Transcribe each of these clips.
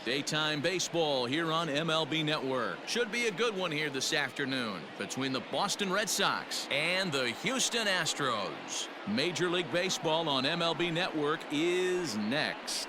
Daytime baseball here on MLB Network. Should be a good one here this afternoon between the Boston Red Sox and the Houston Astros. Major League Baseball on MLB Network is next.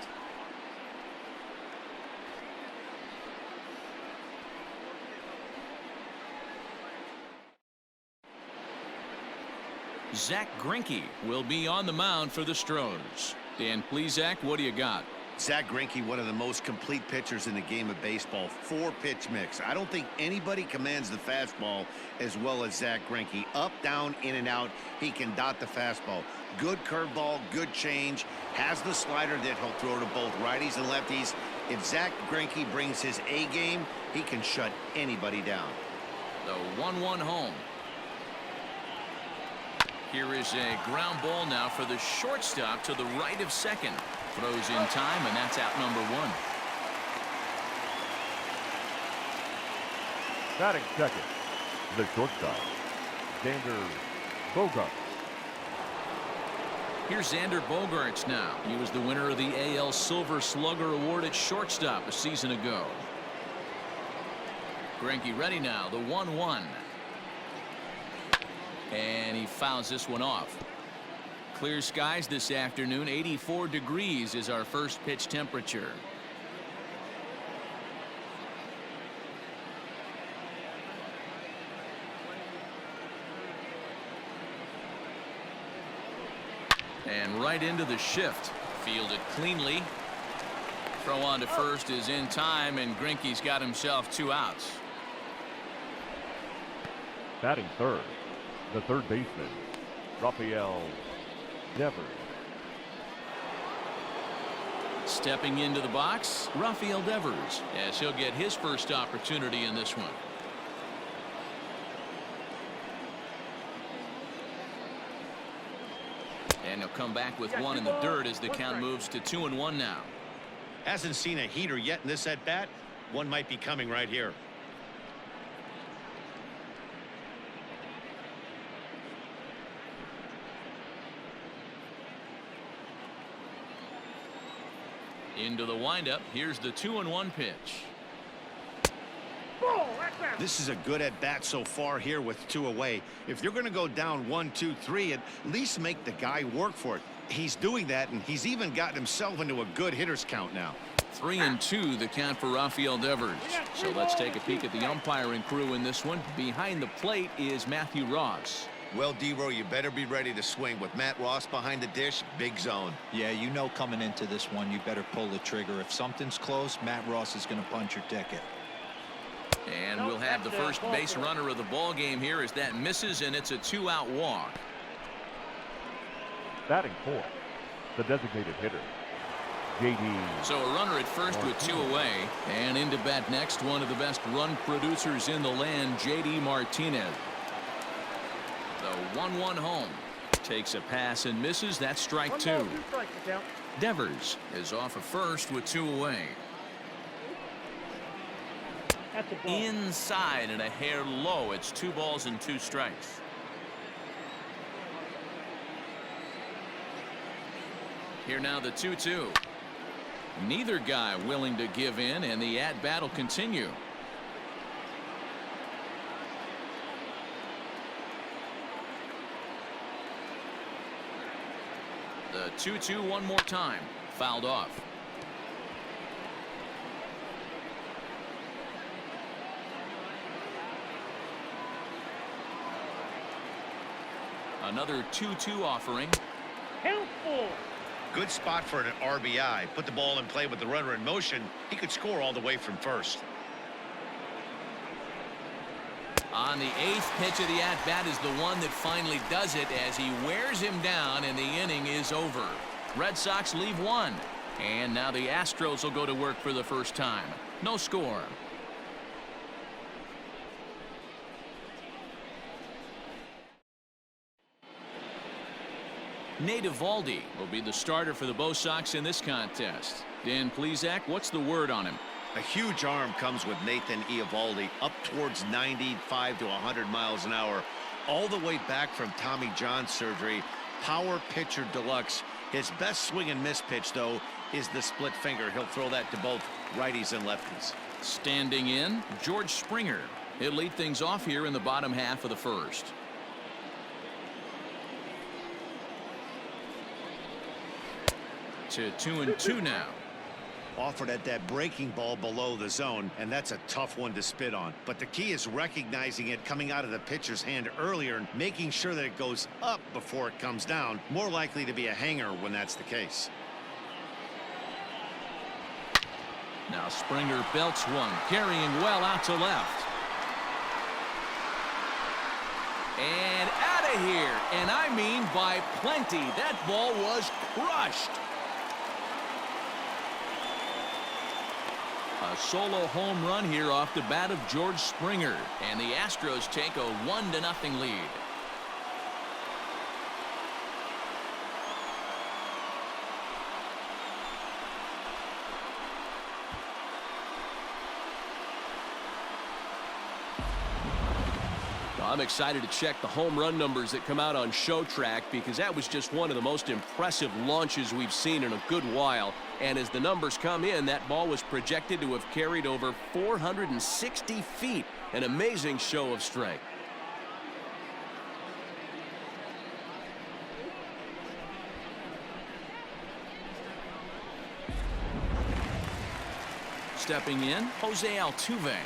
Zach Greinke will be on the mound for the Astros. Dan Plesac, what do you got? Zach Greinke, one of the most complete pitchers in the game of baseball. 4-pitch mix. I don't think anybody commands the fastball as well as Zach Greinke. Up, down, in and out. He can dot the fastball. Good curveball, good change. Has the slider that he'll throw to both righties and lefties. If Zach Greinke brings his A game, he can shut anybody down. The 1-1 home. Here is a ground ball now for the shortstop to the right of second. Throws in time, and that's out number 1. Batting second, the shortstop, Xander Bogaerts. Here's Xander Bogaerts now. He was the winner of the AL Silver Slugger Award at shortstop a season ago. Greinke ready now, the 1-1. And he fouls this one off. Clear skies this afternoon. 84 degrees is our first pitch temperature. And right into the shift. Fielded cleanly. Throw on to first is in time, and Greinke's got himself 2 outs. Batting third, the third baseman, Rafael Devers. Stepping into the box, Rafael Devers, as he'll get his first opportunity in this one. And he'll come back with 1 in the dirt as the count moves to 2-1 now. Hasn't seen a heater yet in this at bat. One might be coming right here. Into the windup. Here's the 2-1 pitch. This is a good at bat so far here with 2 away. If you're going to go down 1, 2, 3, at least make the guy work for it. He's doing that, and he's even gotten himself into a good hitter's count now. 3-2 the count for Rafael Devers. So let's take a peek at the umpiring crew in this one. Behind the plate is Matthew Ross. Well, D-Row, you better be ready to swing. With Matt Ross behind the dish, big zone. Yeah, you know coming into this one, you better pull the trigger. If something's close, Matt Ross is going to punch your ticket. And we'll have the first base runner of the ball game here as that misses, and it's a 2-out walk. Batting fourth, the designated hitter, J.D. So a runner at first with 2 away, and into bat next, one of the best run producers in the land, J.D. Martinez. The 1-1 home. Takes a pass and misses. That's strike 2. Devers is off of first with 2 away. Inside and a hair low. It's 2 balls and 2 strikes. Here now the 2-2. Neither guy willing to give in, and the at-bat will continue. The 2-2 one more time. Fouled off. Another 2-2 offering. Helpful. Good spot for an RBI. Put the ball in play with the runner in motion. He could score all the way from first. On the 8th pitch of the at-bat is the one that finally does it as he wears him down, and the inning is over. Red Sox leave 1. And now the Astros will go to work for the first time. No score. Nate Eovaldi will be the starter for the Bo Sox in this contest. Dan Plesac, what's the word on him? A huge arm comes with Nathan Eovaldi, up towards 95 to 100 miles an hour, all the way back from Tommy John surgery. Power pitcher deluxe. His best swing and miss pitch, though, is the split finger. He'll throw that to both righties and lefties. Standing in, George Springer. He'll lead things off here in the bottom half of the first. To 2-2 now. Offered at that breaking ball below the zone, and that's a tough one to spit on. But the key is recognizing it coming out of the pitcher's hand earlier and making sure that it goes up before it comes down. More likely to be a hanger when that's the case. Now Springer belts one, carrying well out to left. And out of here, and I mean by plenty. That ball was crushed. A solo home run here off the bat of George Springer, and the Astros take a 1-0 lead. I'm excited to check the home run numbers that come out on Show Track, because that was just one of the most impressive launches we've seen in a good while. And as the numbers come in, that ball was projected to have carried over 460 feet. An amazing show of strength. Stepping in, Jose Altuve.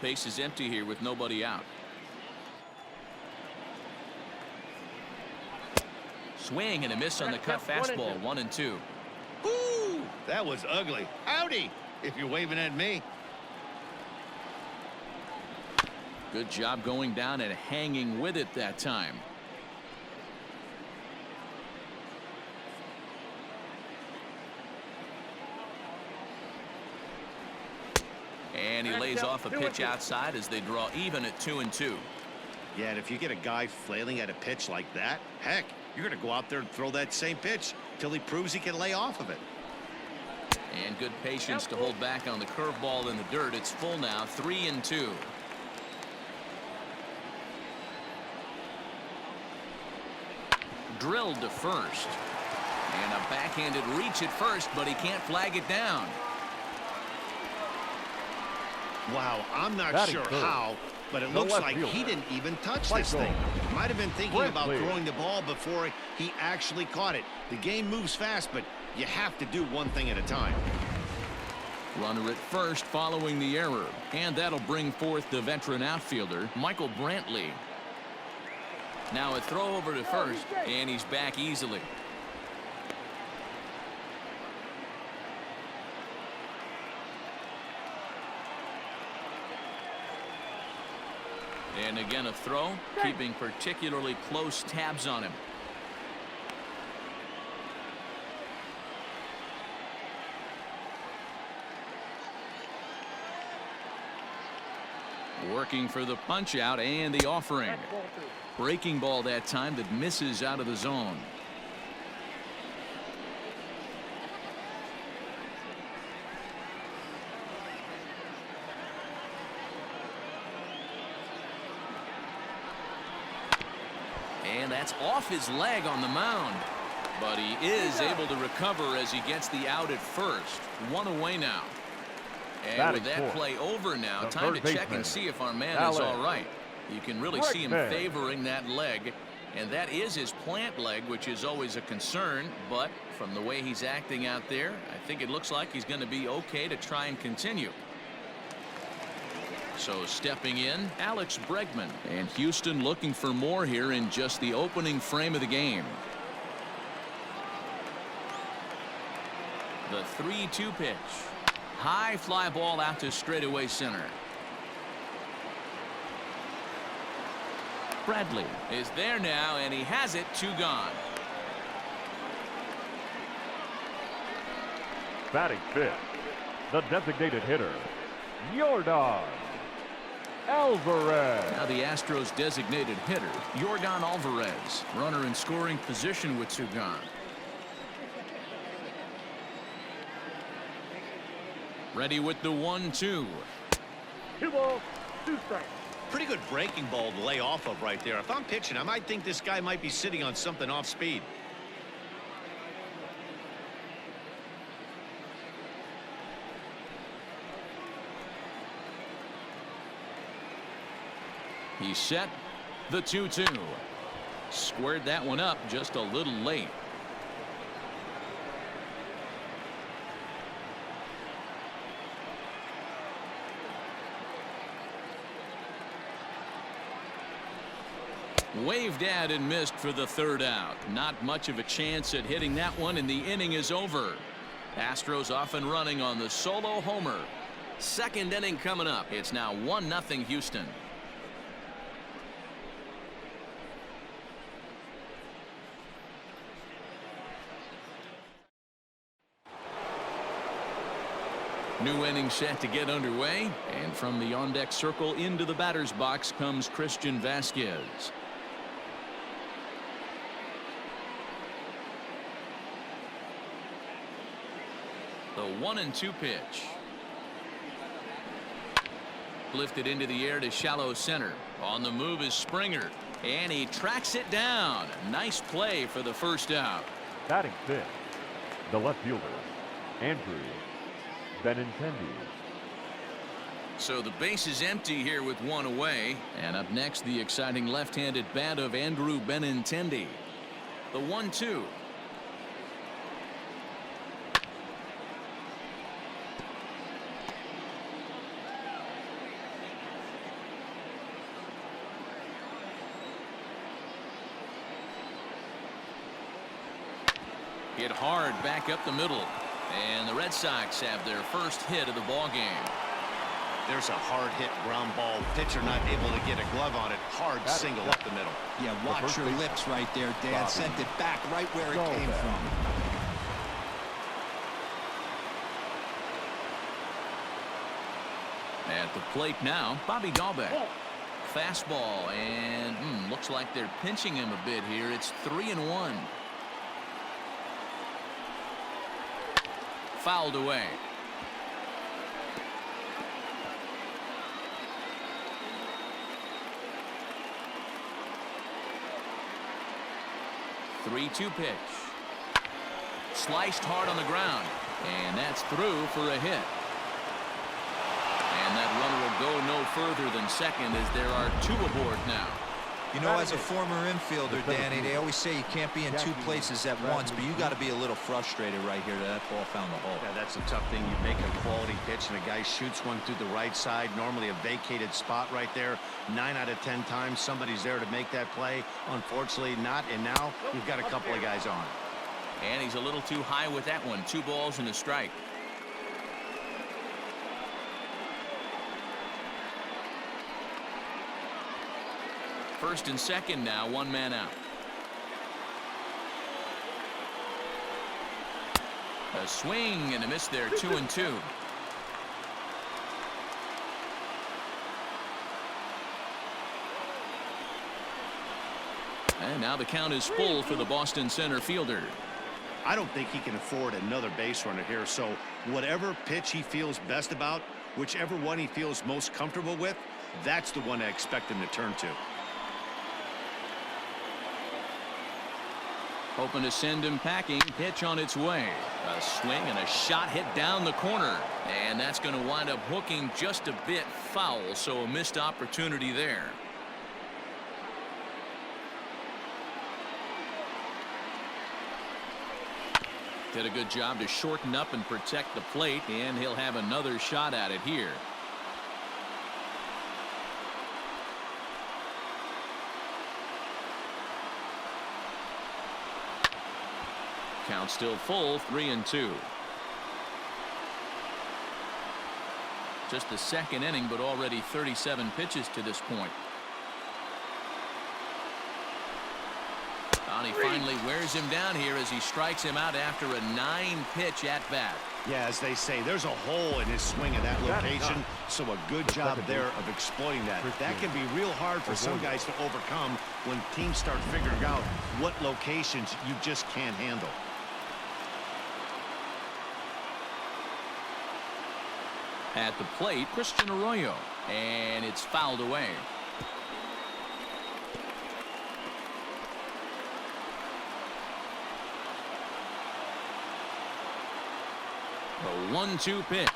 Base is empty here with nobody out. Swing and a miss on the cut fastball. 1-2. Ooh, that was ugly. Howdy, if you're waving at me. Good job going down and hanging with it that time. And he lays off a pitch outside as they draw even at 2-2. Yeah, and if you get a guy flailing at a pitch like that, heck, you're going to go out there and throw that same pitch till he proves he can lay off of it. And good patience to hold back on the curveball in the dirt. It's full now, 3-2. Drilled to first. And a backhanded reach at first, but he can't flag it down. Wow, I'm not Batting sure third. how, but it The looks left like fielder. he didn't even touch Right this thing. goal. Might have been thinking about Brantley. throwing the ball before he actually caught it. The game moves fast, but you have to do one thing at a time. Runner at first following the error, and that'll bring forth the veteran outfielder, Michael Brantley. Now a throw over to first, and he's back easily. And again a throw, keeping particularly close tabs on him. Working for the punch out and the offering. Breaking ball that time that misses out of the zone. And that's off his leg on the mound. But he is able to recover as he gets the out at first. One away now. And with that play over now, time to check and see if our man is all right. You can really see him favoring that leg. And that is his plant leg, which is always a concern. But from the way he's acting out there, I think it looks like he's going to be okay to try and continue. So stepping in, Alex Bregman. And Houston looking for more here in just the opening frame of the game. The 3-2 pitch. High fly ball out to straightaway center. Bradley is there now, and he has it. 2 gone. Batting fifth, the designated hitter, your dog. Alvarez. Now the Astros designated hitter, Yordan Alvarez. Runner in scoring position with Sugan. Ready with the 1-2. 2 balls, 2 strikes. Pretty good breaking ball to lay off of right there. If I'm pitching, I might think this guy might be sitting on something off speed. He's set. The 2-2. Squared that one up just a little late. Waved at and missed for the 3rd out. Not much of a chance at hitting that one, and the inning is over. Astros off and running on the solo homer. 2nd inning coming up. It's now 1-0 Houston. New inning set to get underway, and from the on-deck circle into the batter's box comes Christian Vasquez. The 1-2 pitch. Lifted into the air to shallow center. On the move is Springer, and he tracks it down. Nice play for the 1st out. Batting 5th, the left fielder, Andrew Benintendi. So the base is empty here with 1 away. And up next, the exciting left-handed bat of Andrew Benintendi. The 1-2. Hit hard back up the middle. And the Red Sox have their first hit of the ball game. There's a hard hit ground ball. Pitcher not able to get a glove on it. Hard single up the middle. Yeah, watch your lips right there, Dan. Sent it back right where it came from. At the plate now, Bobby Dahlbeck. Fastball, and looks like they're pinching him a bit here. It's 3-1. Fouled away. The 3-2 pitch. Sliced hard on the ground, and that's through for a hit. And that runner will go no further than second, as there are 2 aboard now. You know, as a former infielder, Danny, they always say you can't be in 2 places at once, but you got to be a little frustrated right here that ball found the hole. Yeah, that's a tough thing. You make a quality pitch and a guy shoots one through the right side, normally a vacated spot right there. 9 out of 10 times somebody's there to make that play. Unfortunately not, and now we've got a couple of guys on. And he's a little too high with that one. 2 balls and a strike. First and second now, 1 man out. A swing and a miss there, 2-2. And now the count is full for the Boston center fielder. I don't think he can afford another base runner here, so whatever pitch he feels best about, whichever one he feels most comfortable with, that's the one I expect him to turn to. Hoping to send him packing. Pitch on its way. A swing and a shot hit down the corner. And that's going to wind up hooking just a bit foul, so a missed opportunity there. Did a good job to shorten up and protect the plate, and he'll have another shot at it here. Count still full, 3-2. Just the 2nd inning, but already 37 pitches to this point. Well, he finally wears him down here as he strikes him out after a 9-pitch at-bat. Yeah, as they say, there's a hole in his swing in that location, so a good job there of exploiting that. That can be real hard for some guys to overcome when teams start figuring out what locations you just can't handle. At the plate, Christian Arroyo, and it's fouled away. The 1-2 pitch.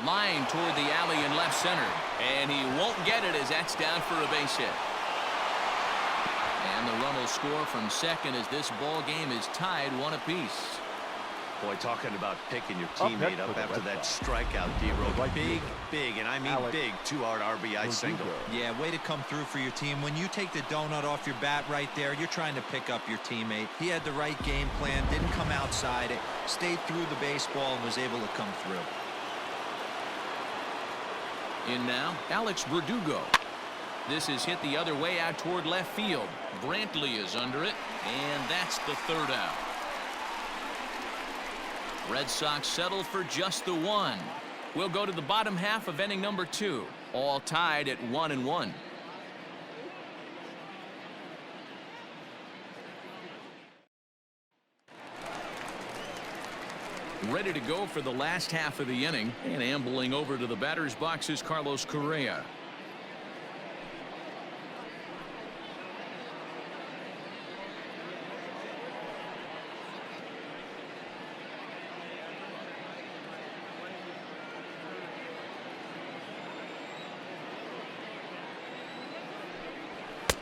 Line toward the alley in left center, and he won't get it as that's down for a base hit. And the run will score from second as this ball game is tied 1 apiece. Boy, talking about picking your teammate up after that strikeout, D-Road. Big, and I mean big, 2-out RBI single. Yeah, way to come through for your team. When you take the donut off your bat right there, you're trying to pick up your teammate. He had the right game plan, didn't come outside it, stayed through the baseball, and was able to come through. In now, Alex Verdugo. This is hit the other way out toward left field. Brantley is under it, and that's the 3rd out. Red Sox settle for just the 1. We'll go to the bottom half of inning number 2, all tied at 1-1. Ready to go for the last half of the inning, and ambling over to the batter's box is Carlos Correa.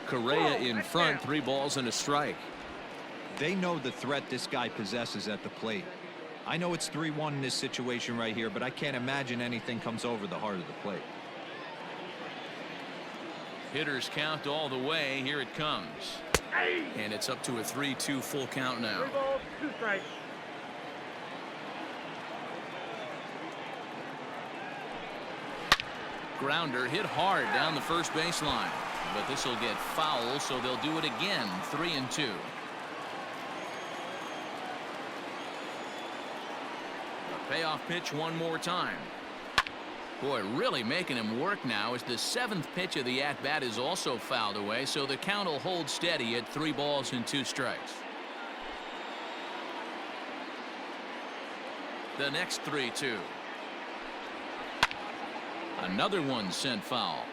Correa in front, 3 balls and a strike. They know the threat this guy possesses at the plate. I know it's 3-1 in this situation right here, but I can't imagine anything comes over the heart of the plate. Hitters count all the way. Here it comes. And it's up to a 3-2 full count now. 3 balls, 2 strikes. Grounder hit hard down the first baseline, but this will get foul, so they'll do it again. 3-2. Payoff pitch one more time. Boy, really making him work now as the 7th pitch of the at-bat is also fouled away, so the count will hold steady at 3 balls and 2 strikes. The next 3-2. Another one sent foul.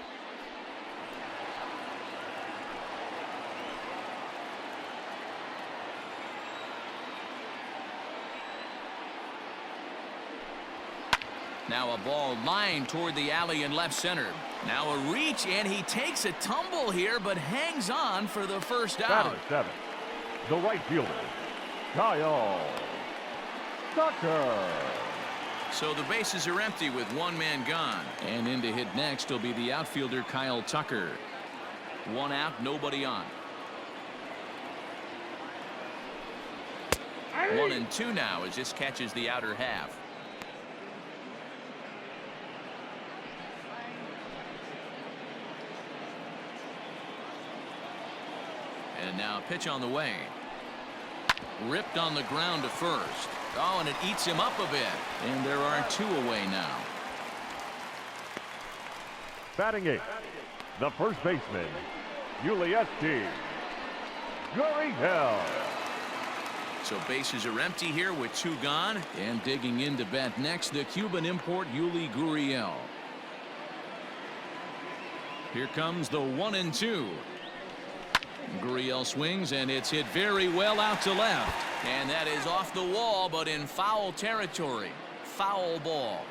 Now a ball lined toward the alley in left center. Now a reach, and he takes a tumble here, but hangs on for the first out. Batter 7, the right fielder, Kyle Tucker. So the bases are empty with 1 man gone. And in to hit next will be the outfielder Kyle Tucker. 1 out, nobody on. 1-2 now as this catches the outer half. And now a pitch on the way. Ripped on the ground to first. Oh, and it eats him up a bit. And there are 2 away now. Batting 8th, the first baseman, Ulieski Gurriel. So bases are empty here with 2 gone. And digging in to bat next, the Cuban import Yuli Gurriel. Here comes the 1-2. Gurriel swings, and it's hit very well out to left. And that is off the wall, but in foul territory. Foul ball.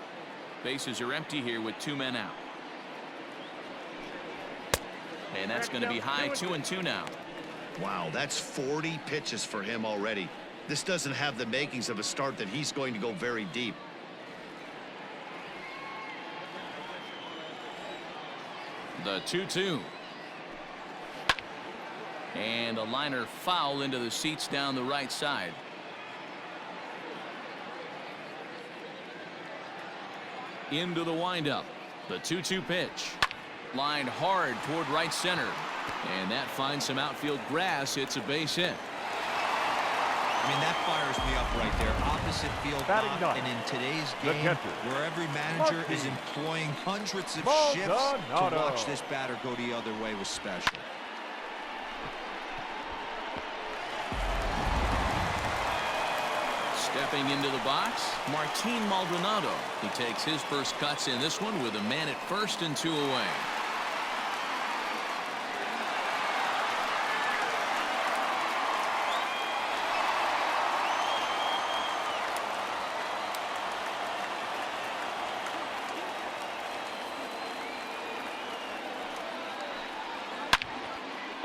Bases are empty here with 2 men out. And that's going to be high. 2-2 now. Wow, that's 40 pitches for him already. This doesn't have the makings of a start that he's going to go very deep. The 2-2. And a liner foul into the seats down the right side. into the windup. The 2-2 pitch. Lined hard toward right center. And that finds some outfield grass. It's a base hit. I mean, that fires me up right there. Opposite field knock. And in today's game, where every manager is employing hundreds of shifts to watch this batter go the other way was special. Stepping into the box, Martin Maldonado. He takes his first cuts in this one with a man at first and 2 away.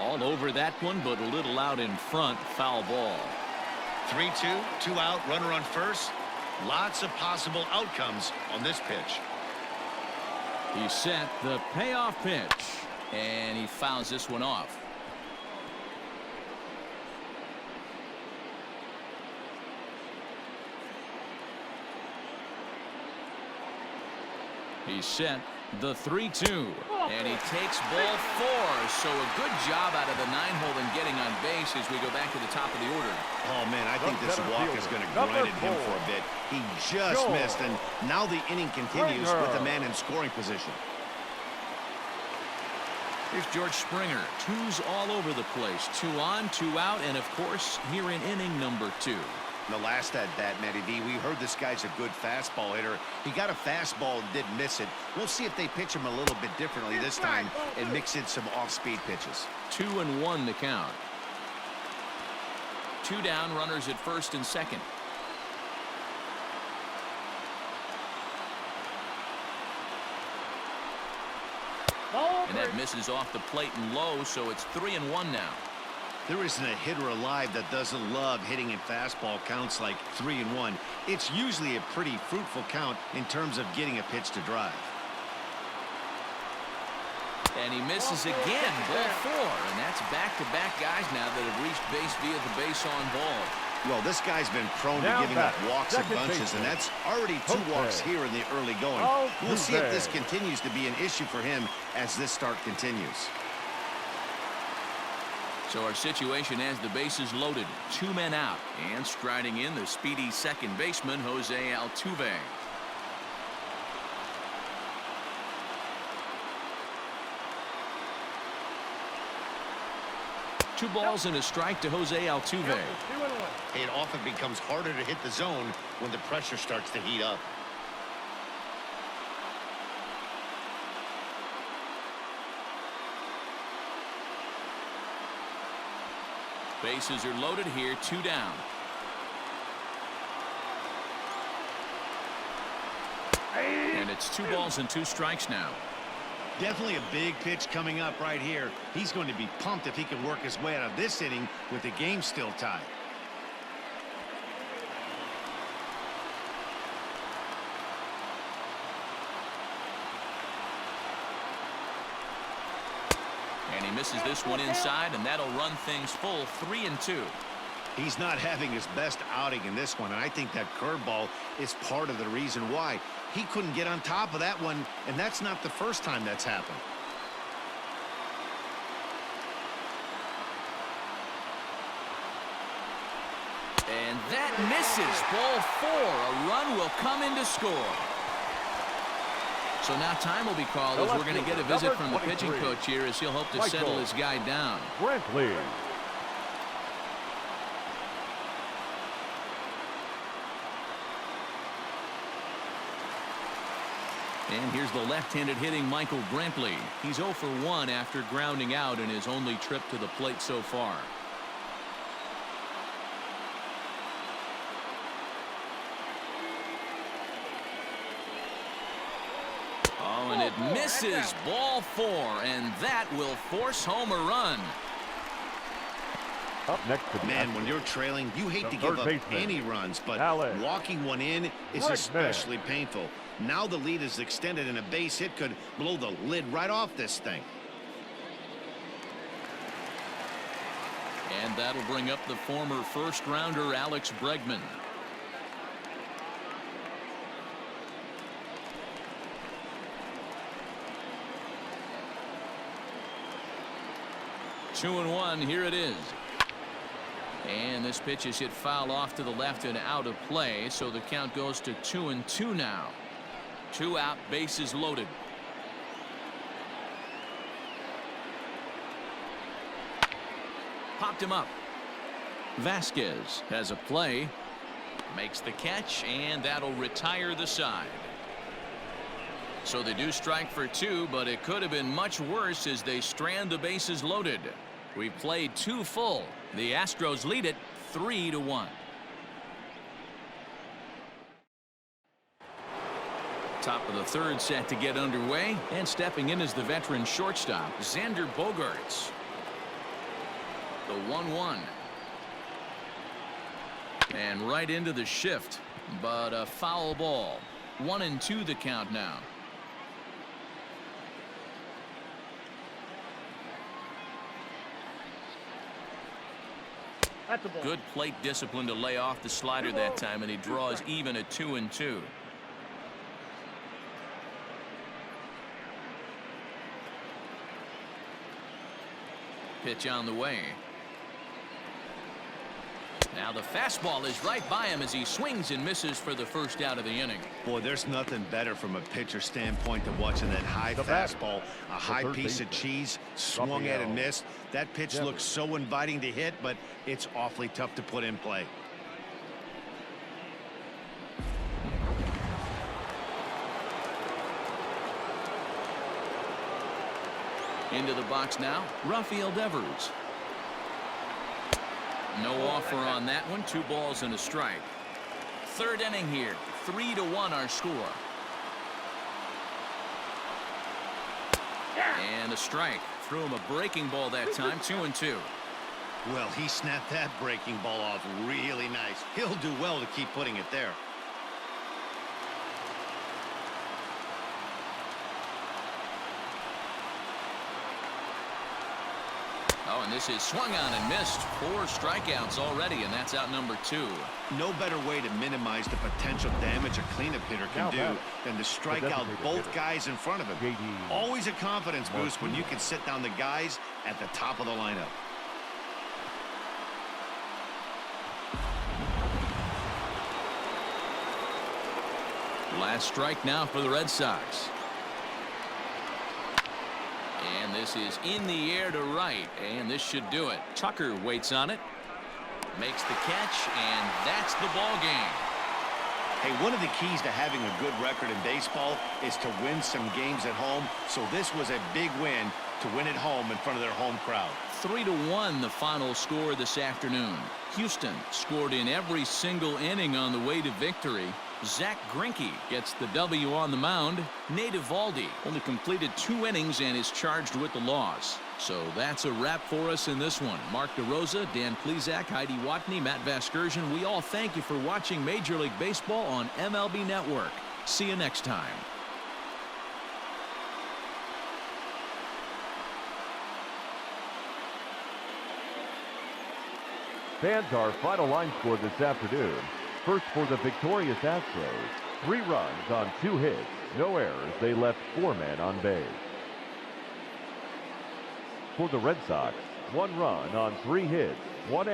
All over that one, but a little out in front. Foul ball. 3-2, 2 out, runner on first. Lots of possible outcomes on this pitch. He set the payoff pitch, and he fouls this one off. He set the 3-2, and he takes ball 4. So a good job out of the 9-hole and getting on base as we go back to the top of the order. Oh, man, I think this walk is going to grind at him for a bit. He just missed, and now the inning continues with the man in scoring position. Here's George Springer. 2s all over the place. 2 on, 2 out, and of course, here in inning number 2. The last at bat, Matty V, we heard this guy's a good fastball hitter. He got a fastball and didn't miss it. We'll see if they pitch him a little bit differently this time and mix in some off-speed pitches. 2-1 the count. 2 down, runners at first and second. And that misses off the plate and low, so it's 3-1 now. There isn't a hitter alive that doesn't love hitting in fastball counts like 3-1. It's usually a pretty fruitful count in terms of getting a pitch to drive. And he misses again, ball 4. And that's back-to-back guys now that have reached base via the base on ball. Well, this guy's been prone to giving up walks and bunches, and that's already 2 walks here in the early going. We'll see if this continues to be an issue for him as this start continues. So our situation has the bases loaded, 2 men out, and striding in the speedy second baseman, Jose Altuve. Two balls and a strike to Jose Altuve. It often becomes harder to hit the zone when the pressure starts to heat up. Bases are loaded here, 2 down. And it's 2 balls and 2 strikes now. Definitely a big pitch coming up right here. He's going to be pumped if he can work his way out of this inning with the game still tied. And he misses this one inside, and that'll run things full, 3-2. He's not having his best outing in this one, and I think that curveball is part of the reason why. He couldn't get on top of that one, and that's not the first time that's happened. And that misses. Ball 4. A run will come in to score. So now time will be called as we're going to get a visit from the pitching coach here as he'll hope to settle his guy down. Brantley. And here's the left-handed hitting Michael Brantley. He's 0 for 1 after grounding out in his only trip to the plate so far. Oh, and it misses. Ball 4, and that will force home a run. Up next to Man, when you're trailing, you hate to give up any runs, but walking one in is especially painful. Now the lead is extended, and a base hit could blow the lid right off this thing. And that'll bring up the former first-rounder Alex Bregman. 2-1. Here it is. And this pitch is hit foul off to the left and out of play, so the count goes to 2-2 now. 2 out, bases loaded. Popped him up. Vasquez has a play, makes the catch, and that'll retire the side. So they do strike for 2, but it could have been much worse as they strand the bases loaded. We've played 2 full. The Astros lead it 3-1. Top of the 3rd set to get underway, and stepping in is the veteran shortstop, Xander Bogaerts. The 1-1. And right into the shift, but a foul ball. 1-2 the count now. Good plate discipline to lay off the slider that time, and he draws even at 2-2. Pitch on the way. Now the fastball is right by him as he swings and misses for the first out of the inning. Boy, there's nothing better from a pitcher standpoint than watching that high fastball, a high piece of cheese, swung at and missed. That pitch looks so inviting to hit, but it's awfully tough to put in play. Into the box now, Rafael Devers. No offer on that one. 2 balls and a strike. 3rd inning here. 3-1 our score. And a strike. Threw him a breaking ball that time. 2-2. Well, he snapped that breaking ball off really nice. He'll do well to keep putting it there. Oh, and this is swung on and missed. 4 strikeouts already, and that's out number 2. No better way to minimize the potential damage a cleanup hitter can do than to strike out both guys in front of him. Always a confidence boost when you can sit down the guys at the top of the lineup. Last strike now for the Red Sox. And this is in the air to right, and this should do it. Tucker waits on it, makes the catch, and that's the ball game. Hey, one of the keys to having a good record in baseball is to win some games at home, so this was a big win to win at home in front of their home crowd. 3-1 the final score this afternoon. Houston scored in every single inning on the way to victory. Zack Greinke gets the W on the mound. Nate Eovaldi only completed 2 innings and is charged with the loss. So that's a wrap for us in this one. Mark DeRosa, Dan Plesac, Heidi Watney, Matt Vasgersian, we all thank you for watching Major League Baseball on MLB Network. See you next time. Fans, our final line score this afternoon. First for the victorious Astros, 3 runs on 2 hits, no errors. They left 4 men on base. For the Red Sox, 1 run on 3 hits, 1 error.